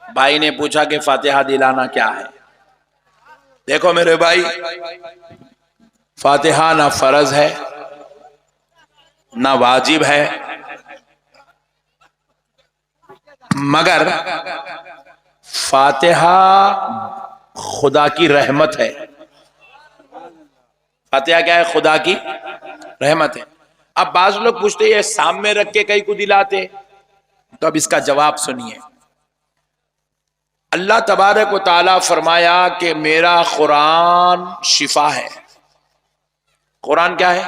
بھائی نے پوچھا کہ فاتحہ دلانا کیا ہے؟ دیکھو میرے بھائی، فاتحہ نہ فرض ہے نہ واجب ہے، مگر فاتحہ خدا کی رحمت ہے۔ فاتحہ کیا ہے؟ خدا کی رحمت ہے۔ اب بعض لوگ پوچھتے ہیں سامنے رکھ کے کئی کو دلاتے، تو اب اس کا جواب سنیے۔ اللہ تبارک و تعالیٰ فرمایا کہ میرا قرآن شفا ہے۔ قرآن کیا ہے؟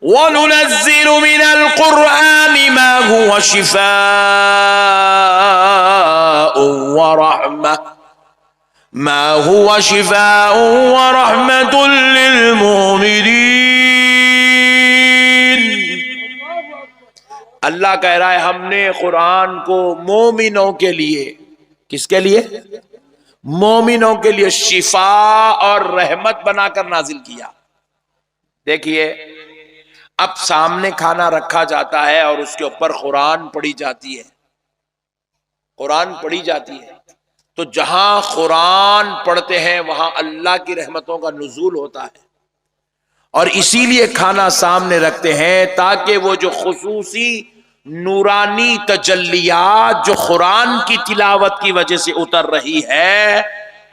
وَنُنَزِّلُ مِنَ الْقُرْآنِ مَا هُوَ شِفَاءٌ وَرَحْمَةٌ ما هو شفاء ورحمة للمؤمنين۔ اللہ کہہ رہا ہے ہم نے قرآن کو مومنوں کے لیے، کس کے لیے؟ مومنوں کے لیے شفا اور رحمت بنا کر نازل کیا۔ دیکھیے، اب سامنے کھانا رکھا جاتا ہے اور اس کے اوپر قرآن پڑھی جاتی ہے، قرآن پڑھی جاتی ہے، تو جہاں قرآن پڑھتے ہیں وہاں اللہ کی رحمتوں کا نزول ہوتا ہے، اور اسی لیے کھانا سامنے رکھتے ہیں تاکہ وہ جو خصوصی نورانی تجلیات جو قرآن کی تلاوت کی وجہ سے اتر رہی ہے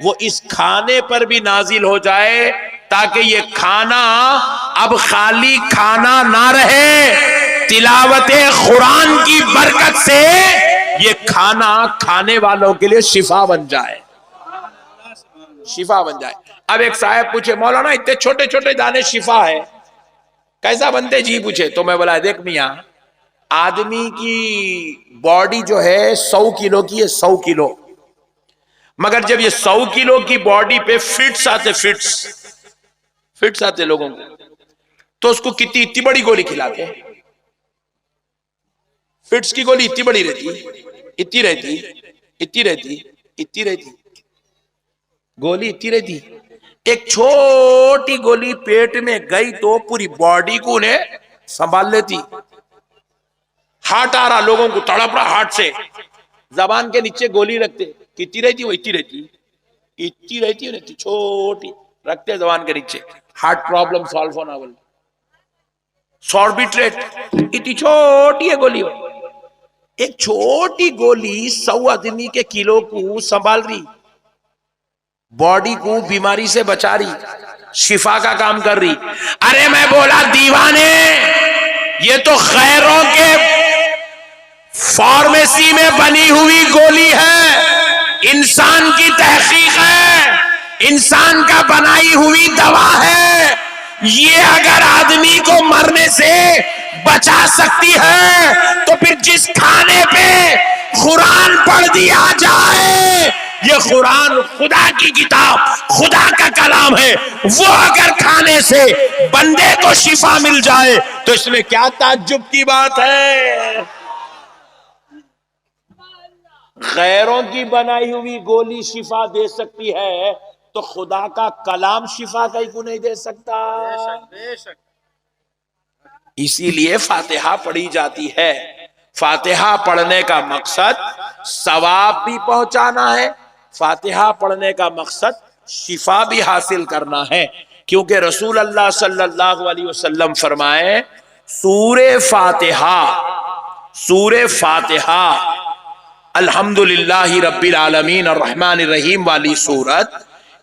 وہ اس کھانے پر بھی نازل ہو جائے، تاکہ یہ کھانا اب خالی کھانا نہ رہے، تلاوت قرآن کی برکت سے یہ کھانا کھانے والوں کے لیے شفا بن جائے، شفا بن جائے۔ اب ایک صاحب پوچھے مولانا اتنے چھوٹے چھوٹے دانے شفا ہے کیسا بنتے؟ جی پوچھے تو میں بولا دیکھ میاں، آدمی کی باڈی جو ہے 100 کلو کی ہے، 100 کلو، مگر جب یہ 100 کلو کی باڈی پہ فٹس آتے لوگوں کو، تو اس کو اتنی بڑی گولی کھلاتے ہیں، فٹس کی گولی اتنی بڑی رہتی، اتنی رہتی گولی اتنی رہتی، ایک چھوٹی گولی پیٹ میں گئی تو پوری باڈی کو انہیں سنبھال لیتی۔ ہارٹ آ رہا، لوگوں کو تڑپ رہا ہارٹ سے، زبان کے نیچے گولی رکھتے، کتنی رہتی؟ وہ اتنی رہتی چھوٹی رکھتے زبان کے نیچے، ہارٹ پرابلم سالو ہونا بولے، ساربیٹریٹ، اتنی چھوٹی ہے گولی، ایک چھوٹی گولی 100 آدمی کے کلو کو سنبھال رہی، باڈی کو بیماری سے بچا رہی، شفا کا کام کر رہی۔ ارے میں بولا دیوانے، یہ تو خیروں کے فارمیسی میں بنی ہوئی گولی ہے، انسان کی تحقیق ہے، انسان کا بنائی ہوئی دوا ہے، یہ اگر آدمی کو مرنے سے بچا سکتی ہے تو پھر جس کھانے پہ قرآن پڑھ دیا جائے، یہ قرآن خدا کی کتاب، خدا کا کلام ہے، وہ اگر کھانے سے بندے کو شفا مل جائے تو اس میں کیا تعجب کی بات ہے؟ غیروں کی بنائی ہوئی گولی شفا دے سکتی ہے تو خدا کا کلام شفا کہیں کو نہیں دے سکتا؟ بے شک۔ اسی لیے فاتحہ پڑھی جاتی ہے۔ فاتحہ پڑھنے کا مقصد ثواب بھی پہنچانا ہے، فاتحہ پڑھنے کا مقصد شفا بھی حاصل کرنا ہے، کیونکہ رسول اللہ صلی اللہ علیہ وسلم فرمائے سورہ فاتحہ الحمدللہ رب العالمین الرحمن الرحیم والی سورت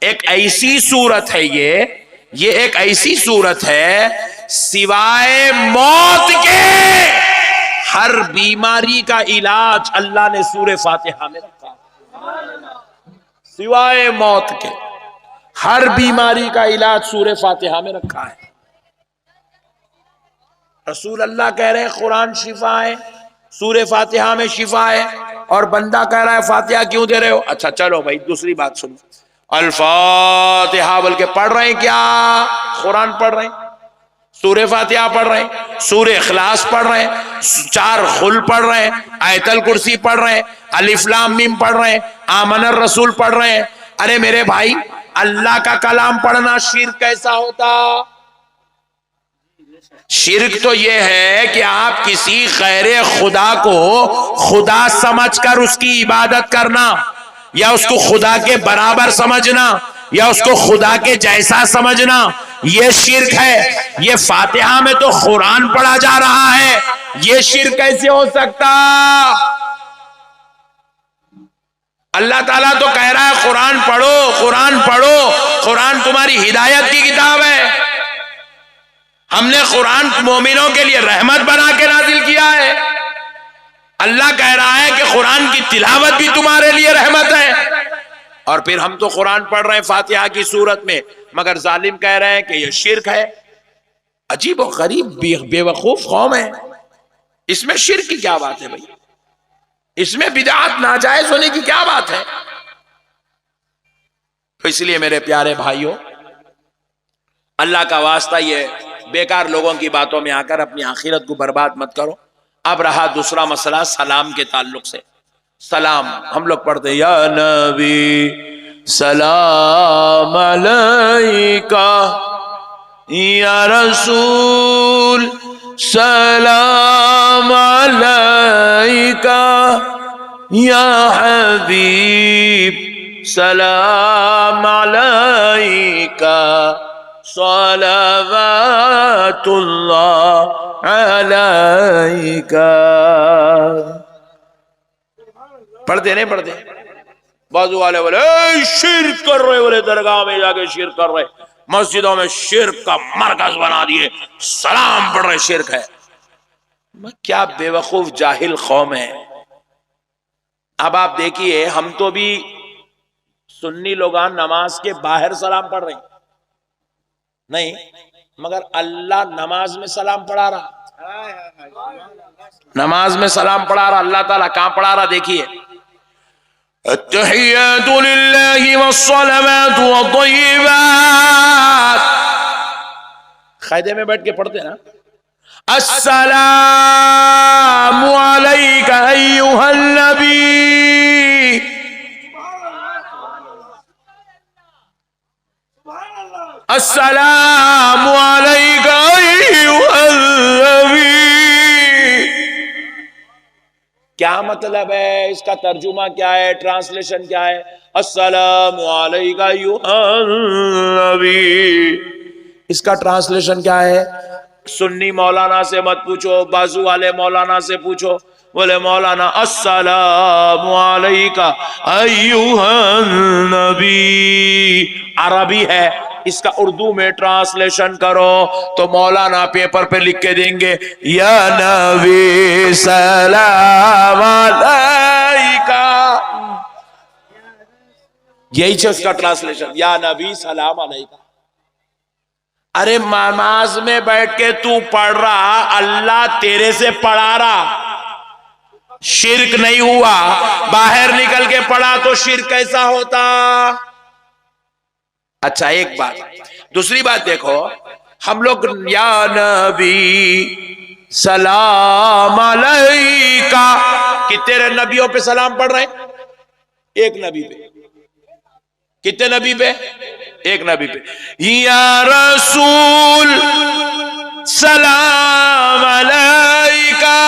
ایک ایسی سورت ہے، یہ ایک ایسی سورت ہے سوائے موت کے ہر بیماری کا علاج اللہ نے سورہ فاتحہ میں رکھا، سوائے موت کے ہر بیماری کا علاج سورہ فاتحہ میں رکھا ہے۔ رسول اللہ کہہ رہے ہیں قرآن شفا ہے، سورہ فاتحہ میں شفا ہے، اور بندہ کہہ رہا ہے فاتحہ کیوں دے رہے ہو؟ اچھا چلو بھائی دوسری بات سنو، الفاتحہ بول کے پڑھ رہے ہیں کیا؟ قرآن پڑھ رہے ہیں، سورہ فاتحہ پڑھ رہے ہیں، سورہ اخلاص پڑھ رہے ہیں، 4 خل پڑھ رہے ہیں، آیت الکرسی پڑھ رہے ہیں، الف لام میم پڑھ رہے ہیں، آمن الرسول پڑھ رہے ہیں۔ ارے میرے بھائی، اللہ کا کلام پڑھنا شرک کیسا ہوتا؟ شرک تو یہ ہے کہ آپ کسی غیر خدا کو خدا سمجھ کر اس کی عبادت کرنا، یا اس کو خدا کے برابر سمجھنا، یا اس کو خدا کے جیسا سمجھنا، یہ شرک ہے۔ یہ فاتحہ میں تو قرآن پڑھا جا رہا ہے، یہ شرک کیسے ہو سکتا؟ اللہ تعالیٰ تو کہہ رہا ہے قرآن پڑھو، قرآن پڑھو، قرآن تمہاری ہدایت کی کتاب ہے۔ ہم نے قرآن مومنوں کے لیے رحمت بنا کے نازل کیا ہے۔ اللہ کہہ رہا ہے کہ قرآن کی تلاوت بھی تمہارے لیے رحمت ہے، اور پھر ہم تو قرآن پڑھ رہے ہیں فاتحہ کی صورت میں، مگر ظالم کہہ رہے ہیں کہ یہ شرک ہے۔ عجیب و غریب بے وقوف قوم ہے، اس میں شرک کی کیا بات ہے بھائی؟ اس میں بدعات ناجائز ہونے کی کیا بات ہے؟ تو اس لیے میرے پیارے بھائیوں، اللہ کا واسطہ یہ بیکار لوگوں کی باتوں میں آ کر اپنی آخرت کو برباد مت کرو۔ اب رہا دوسرا مسئلہ سلام کے تعلق سے۔ سلام ہم لوگ پڑھتے ہیں، یا نبی سلام علیکہ، یا رسول سلام علیکہ، یا حبیب سلام علیکہ، صلوات اللہ علیکہ۔ پڑھتے نہیں پڑھتے؟ بازو والے بولے شرک کر رہے، بولے درگاہ میں جا کے شرک کر رہے، مسجدوں میں شرک کا مرکز بنا دیے، سلام پڑھ رہے شرک ہے۔ کیا بے وقوف جاہل قوم ہے۔ اب آپ دیکھیے، ہم تو بھی سنی لوگان نماز کے باہر سلام پڑھ رہے ہیں نہیں، مگر اللہ نماز میں سلام پڑھا رہا، نماز میں سلام پڑھا رہا۔ اللہ تعالیٰ کہاں پڑھا رہا؟ دیکھیے، التحیات للہ والصلوات والطیبات، قاعدے میں بیٹھ کے پڑھتے نا، السلام علیک ایھا النبی، السلام علیک ایھا النبی۔ کیا مطلب ہے اس کا؟ ترجمہ کیا ہے؟ ٹرانسلیشن کیا ہے؟ السلام علیک ایھا النبی، اس کا ٹرانسلیشن کیا ہے؟ سنی مولانا سے مت پوچھو، بازو والے مولانا سے پوچھو، بولے مولانا السلام علیک ایھا النبی، عربی ہے، اس کا اردو میں ٹرانسلیشن کرو تو مولانا پیپر پہ لکھ کے دیں گے، یا نبی سلام علیکہ، یہی چیز کا ٹرانسلیشن، یا نبی سلام علیکہ۔ ارے نماز میں بیٹھ کے تو پڑھ رہا، اللہ تیرے سے پڑھا رہا، شرک نہیں ہوا۔ باہر نکل کے پڑھا تو شرک کیسا ہوتا؟ اچھا ایک بات، دوسری بات دیکھو، ہم لوگ یا نبی سلام علیکہ، کتنے نبیوں پہ سلام پڑھ رہے ہیں؟ ایک نبی پہ۔ کتنے نبی پہ؟ ایک نبی پہ۔ یا رسول سلام علیکہ،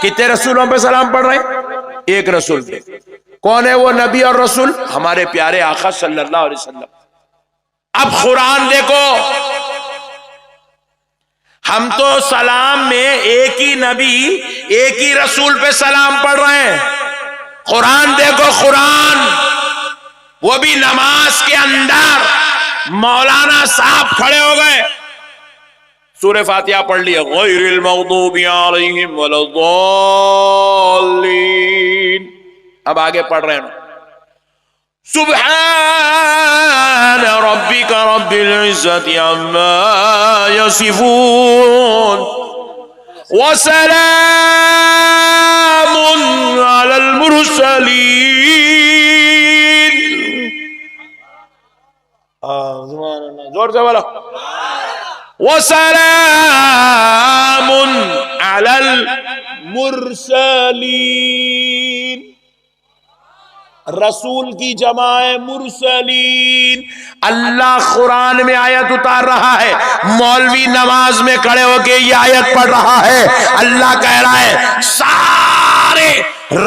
کتنے رسولوں پہ سلام پڑھ رہے ہیں؟ ایک رسول پہ۔ کون ہے وہ نبی اور رسول؟ ہمارے پیارے آقا صلی اللہ علیہ وسلم۔ اب قرآن دیکھو، ہم تو سلام میں ایک ہی نبی ایک ہی رسول پہ سلام پڑھ رہے ہیں۔ قرآن دیکھو، قرآن وہ بھی نماز کے اندر مولانا صاحب کھڑے ہو گئے، سورہ فاتحہ پڑھ لیا، غیر المغضوب علیہم ولا الضالین، اب آگے پڑھ رہے ہیں، سبحان ربک رب العزت عما یصفون وسلام علی المرسلین۔ زور سے بولو، وسلام علی المرسلین۔ رسول کی جمع ہے مرسلین. اللہ قرآن میں آیت اتار رہا ہے، مولوی نماز میں کھڑے ہو کے یہ آیت پڑھ رہا ہے، اللہ کہہ رہا ہے سارے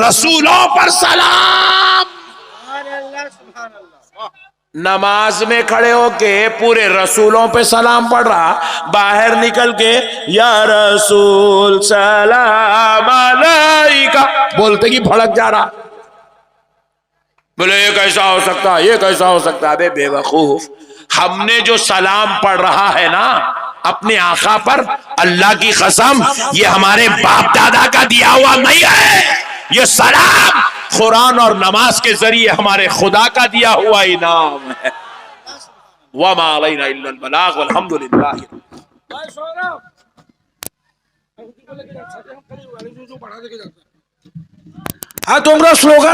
رسولوں پر سلام. نماز میں کھڑے ہو کے پورے رسولوں پہ سلام پڑھ رہا، باہر نکل کے یا رسول سلام علیکہ بولتے ہی بھڑک جا رہا. بولے یہ کیسا ہو سکتا ہے، یہ کیسا ہو سکتا ہے؟ بے بے وقوف، ہم نے جو سلام پڑھ رہا ہے نا اپنے آقا پر، اللہ کی قسم یہ ہمارے باپ دادا کا دیا ہوا نہیں ہے، یہ سلام قرآن اور نماز کے ذریعے ہمارے خدا کا دیا ہوا انعام ہے. وَمَا عَلَيْنَا إِلَّا الْبَلَاغُ وَالْحَمْدُ لِلَّهِ. ہاں تمہارا سلوگان